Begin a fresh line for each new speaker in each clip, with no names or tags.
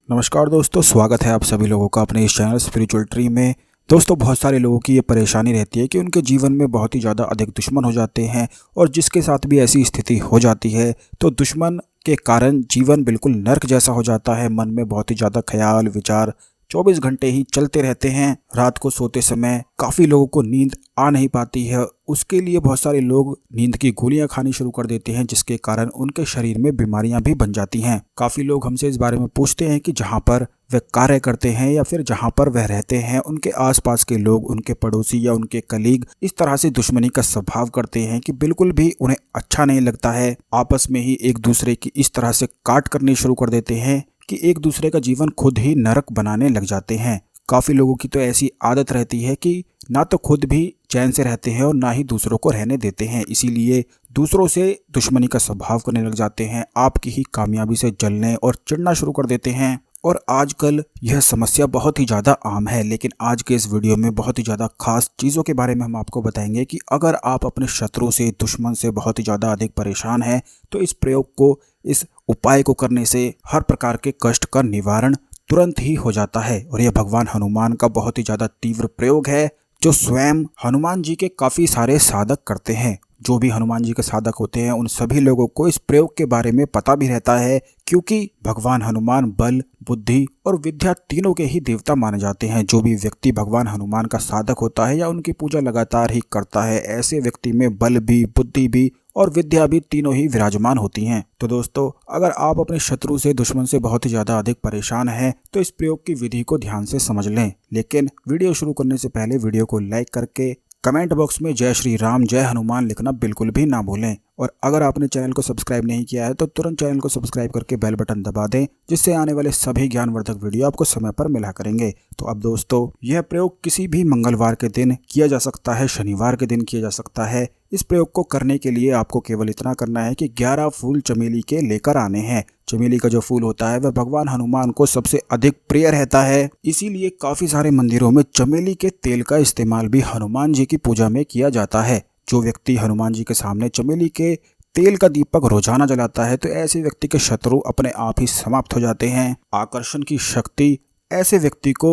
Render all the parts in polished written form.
नमस्कार दोस्तों, स्वागत है आप सभी लोगों का अपने इस चैनल स्पिरिचुअल ट्री में। दोस्तों, बहुत सारे लोगों की ये परेशानी रहती है कि उनके जीवन में बहुत ही ज़्यादा अधिक दुश्मन हो जाते हैं और जिसके साथ भी ऐसी स्थिति हो जाती है तो दुश्मन के कारण जीवन बिल्कुल नर्क जैसा हो जाता है। मन में बहुत ही ज़्यादा ख्याल विचार 24 घंटे ही चलते रहते हैं। रात को सोते समय काफ़ी लोगों को नींद आ नहीं पाती है। उसके लिए बहुत सारे लोग नींद की गोलियां खानी शुरू कर देते हैं, जिसके कारण उनके शरीर में बीमारियां भी बन जाती हैं। काफ़ी लोग हमसे इस बारे में पूछते हैं कि जहां पर वह कार्य करते हैं या फिर जहां पर वह रहते हैं, उनके आसपास के लोग, उनके पड़ोसी या उनके कलीग इस तरह से दुश्मनी का स्वभाव करते हैं कि बिल्कुल भी उन्हें अच्छा नहीं लगता है। आपस में ही एक दूसरे की इस तरह से काट करनी शुरू कर देते हैं कि एक दूसरे का जीवन खुद ही नरक बनाने लग जाते हैं। काफ़ी लोगों की तो ऐसी आदत रहती है कि ना तो खुद भी चैन से रहते हैं और ना ही दूसरों को रहने देते हैं, इसीलिए दूसरों से दुश्मनी का स्वभाव करने लग जाते हैं। आपकी ही कामयाबी से जलने और चिढ़ना शुरू कर देते हैं। और आजकल यह समस्या बहुत ही ज़्यादा आम है। लेकिन आज के इस वीडियो में बहुत ही ज़्यादा खास चीज़ों के बारे में हम आपको बताएंगे कि अगर आप अपने शत्रु से, दुश्मन से बहुत ही ज़्यादा अधिक परेशान हैं तो इस प्रयोग को, इस उपाय को करने से हर प्रकार के कष्ट का निवारण तुरंत ही हो जाता है। और यह भगवान हनुमान का बहुत ही ज़्यादा तीव्र प्रयोग है जो स्वयं हनुमान जी के काफ़ी सारे साधक करते हैं। जो भी हनुमान जी के साधक होते हैं उन सभी लोगों को इस प्रयोग के बारे में पता भी रहता है, क्योंकि भगवान हनुमान बल, बुद्धि और विद्या तीनों के ही देवता माने जाते हैं। जो भी व्यक्ति भगवान हनुमान का साधक होता है या उनकी पूजा लगातार ही करता है, ऐसे व्यक्ति में बल भी, बुद्धि भी और विद्या भी तीनों ही विराजमान होती हैं। तो दोस्तों, अगर आप अपने शत्रु से, दुश्मन से बहुत ही ज़्यादा अधिक परेशान हैं तो इस प्रयोग की विधि को ध्यान से समझ लें। लेकिन वीडियो शुरू करने से पहले वीडियो को लाइक करके कमेंट बॉक्स में जय श्री राम, जय हनुमान लिखना बिल्कुल भी ना भूलें। और अगर आपने चैनल को सब्सक्राइब नहीं किया है तो तुरंत चैनल को सब्सक्राइब करके बेल बटन दबा दें, जिससे आने वाले सभी ज्ञानवर्धक वीडियो आपको समय पर मिला करेंगे। तो अब दोस्तों, यह प्रयोग किसी भी मंगलवार के दिन किया जा सकता है, शनिवार के दिन किया जा सकता है। इस प्रयोग को करने के लिए आपको केवल इतना करना है कि 11 फूल चमेली के लेकर आने हैं। चमेली का जो फूल होता है वह भगवान हनुमान को सबसे अधिक प्रिय रहता है, इसीलिए काफी सारे मंदिरों में चमेली के तेल का इस्तेमाल भी हनुमान जी की पूजा में किया जाता है। जो व्यक्ति हनुमान जी के सामने चमेली के तेल का दीपक रोजाना जलाता है तो ऐसे व्यक्ति के शत्रु अपने आप ही समाप्त हो जाते हैं। आकर्षण की शक्ति ऐसे व्यक्ति को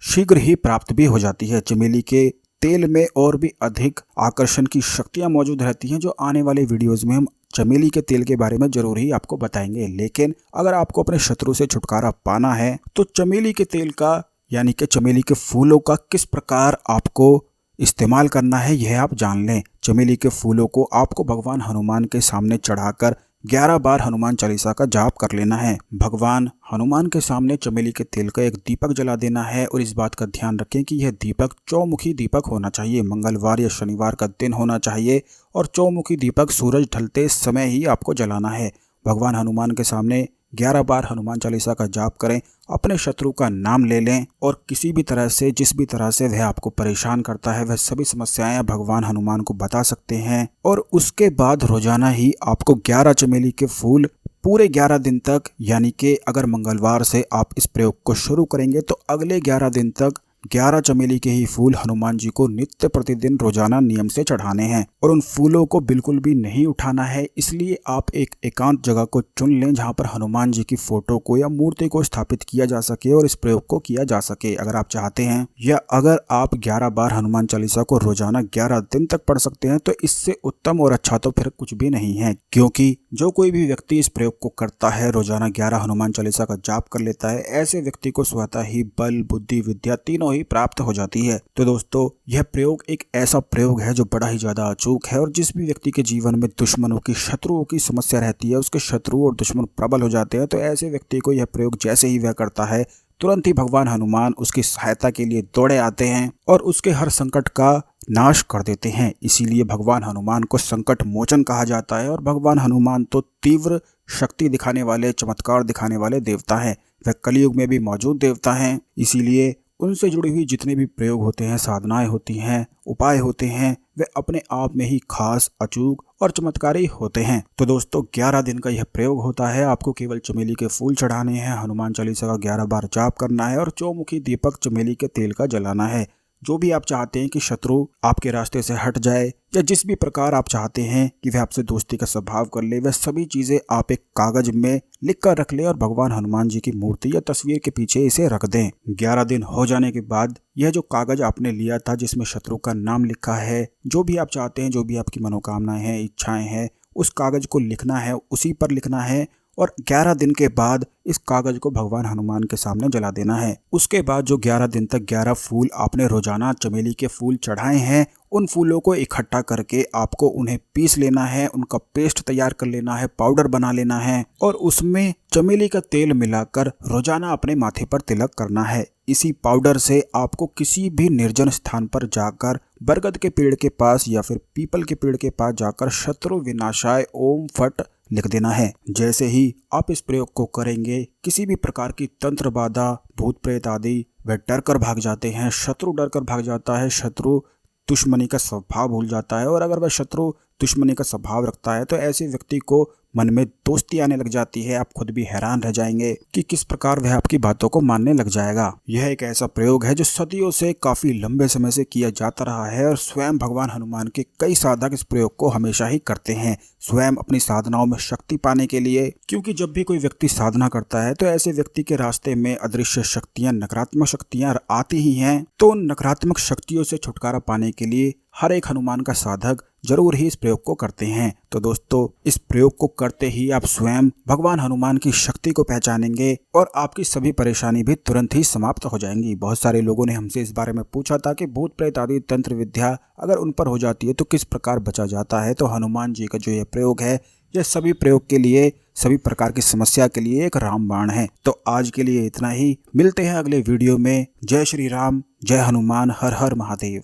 शीघ्र ही प्राप्त भी हो जाती है। चमेली के तेल में और भी अधिक आकर्षण की शक्तियां मौजूद रहती हैं, जो आने वाले वीडियोस में हम चमेली के तेल के बारे में जरूर ही आपको बताएंगे। लेकिन अगर आपको अपने शत्रु से छुटकारा पाना है तो चमेली के तेल का, यानी कि चमेली के फूलों का किस प्रकार आपको इस्तेमाल करना है यह आप जान लें। चमेली के फूलों को आपको भगवान हनुमान के सामने चढ़ाकर 11 बार हनुमान चालीसा का जाप कर लेना है। भगवान हनुमान के सामने चमेली के तेल का एक दीपक जला देना है और इस बात का ध्यान रखें कि यह दीपक चौमुखी दीपक होना चाहिए। मंगलवार या शनिवार का दिन होना चाहिए और चौमुखी दीपक सूरज ढलते समय ही आपको जलाना है। भगवान हनुमान के सामने 11 बार हनुमान चालीसा का जाप करें, अपने शत्रु का नाम ले लें और किसी भी तरह से, जिस भी तरह से वह आपको परेशान करता है, वह सभी समस्याएं भगवान हनुमान को बता सकते हैं। और उसके बाद रोजाना ही आपको 11 चमेली के फूल पूरे 11 दिन तक, यानी कि अगर मंगलवार से आप इस प्रयोग को शुरू करेंगे तो अगले 11 दिन तक 11 चमेली के ही फूल हनुमान जी को नित्य प्रतिदिन रोजाना नियम से चढ़ाने हैं। और उन फूलों को बिल्कुल भी नहीं उठाना है, इसलिए आप एक एकांत जगह को चुन लें जहां पर हनुमान जी की फोटो को या मूर्ति को स्थापित किया जा सके और इस प्रयोग को किया जा सके। अगर आप चाहते हैं या अगर आप 11 बार हनुमान चालीसा को रोजाना 11 दिन तक पढ़ सकते हैं तो इससे उत्तम और अच्छा तो फिर कुछ भी नहीं है। क्योंकि जो कोई भी व्यक्ति इस प्रयोग को करता है, रोजाना 11 हनुमान चालीसा का जाप कर लेता है, ऐसे व्यक्ति को स्वतः ही बल, बुद्धि, विद्या तीनों ही प्राप्त हो जाती है। तो दोस्तों, यह प्रयोग एक ऐसा प्रयोग है जो बड़ा ही ज्यादा अचूक है और जिस भी व्यक्ति के जीवन में दुश्मनों की, शत्रुओं की समस्या रहती है, उसके शत्रु और दुश्मन प्रबल हो जाते हैं, तो ऐसे व्यक्ति को यह प्रयोग जैसे ही वह करता है तुरंत ही भगवान हनुमान उसकी सहायता के लिए दौड़े आते हैं और उसके हर संकट का नाश कर देते हैं। इसीलिए भगवान हनुमान को संकट मोचन कहा जाता है। और भगवान हनुमान तो तीव्र शक्ति दिखाने वाले, चमत्कार दिखाने वाले देवता हैं। वह कलयुग में भी मौजूद देवता हैं, इसीलिए उनसे जुड़ी हुई जितने भी प्रयोग होते हैं, साधनाएं होती हैं, उपाय होते हैं, वे अपने आप में ही खास, अचूक और चमत्कारी होते हैं। तो दोस्तों, 11 दिन का यह प्रयोग होता है। आपको केवल चमेली के फूल चढ़ाने हैं, हनुमान चालीसा का 11 बार जाप करना है और चौमुखी दीपक चमेली के तेल का जलाना है। जो भी आप चाहते हैं कि शत्रु आपके रास्ते से हट जाए या जिस भी प्रकार आप चाहते हैं कि वह आपसे दोस्ती का स्वभाव कर ले, वह सभी चीजें आप एक कागज में लिख कर रख ले और भगवान हनुमान जी की मूर्ति या तस्वीर के पीछे इसे रख दें। 11 दिन हो जाने के बाद यह जो कागज आपने लिया था जिसमें शत्रु का नाम लिखा है, जो भी आप चाहते हैं, जो भी आपकी मनोकामनाएं हैं, इच्छाएं हैं, उस कागज को लिखना है, उसी पर लिखना है और 11 दिन के बाद इस कागज को भगवान हनुमान के सामने जला देना है। उसके बाद जो 11 दिन तक 11 फूल आपने रोजाना चमेली के फूल चढ़ाए हैं, उन फूलों को इकट्ठा करके आपको उन्हें पीस लेना है, उनका पेस्ट तैयार कर लेना है, पाउडर बना लेना है और उसमें चमेली का तेल मिलाकर रोजाना अपने माथे पर तिलक करना है। इसी पाउडर से आपको किसी भी निर्जन स्थान पर जाकर बरगद के पेड़ के पास या फिर पीपल के पेड़ के पास जाकर शत्रु विनाशाय ओम फट लिख देना है। जैसे ही आप इस प्रयोग को करेंगे, किसी भी प्रकार की तंत्र बाधा, भूत प्रेत आदि वह डर कर भाग जाते हैं। शत्रु डर कर भाग जाता है, शत्रु दुश्मनी का स्वभाव भूल जाता है और अगर वह शत्रु दुश्मनी का स्वभाव रखता है तो ऐसे व्यक्ति को मन में दोस्ती आने लग जाती है। आप खुद भी हैरान रह जाएंगे कि किस प्रकार वह आपकी बातों को मानने लग जाएगा। यह एक ऐसा प्रयोग है जो सदियों से काफी लंबे समय से किया जाता रहा है और स्वयं भगवान हनुमान के कई साधक इस प्रयोग को हमेशा ही करते हैं, स्वयं अपनी साधनाओं में शक्ति पाने के लिए। क्योंकि जब भी कोई व्यक्ति साधना करता है तो ऐसे व्यक्ति के रास्ते में अदृश्य शक्तियां, नकारात्मक शक्तियां आती ही हैं, तो उन नकारात्मक शक्तियों से छुटकारा पाने के लिए हर एक हनुमान का साधक जरूर ही इस प्रयोग को करते हैं। तो दोस्तों, इस प्रयोग को करते ही आप स्वयं भगवान हनुमान की शक्ति को पहचानेंगे और आपकी सभी परेशानी भी तुरंत ही समाप्त हो जाएंगी। बहुत सारे लोगों ने हमसे इस बारे में पूछा था कि भूत प्रेत आदि तंत्र विद्या अगर उन पर हो जाती है तो किस प्रकार बचा जाता है। तो हनुमान जी का जो यह प्रयोग है, यह सभी प्रयोग के लिए, सभी प्रकार की समस्या के लिए एक रामबाण है। तो आज के लिए इतना ही, मिलते हैं अगले वीडियो में। जय श्री राम, जय हनुमान, हर हर महादेव।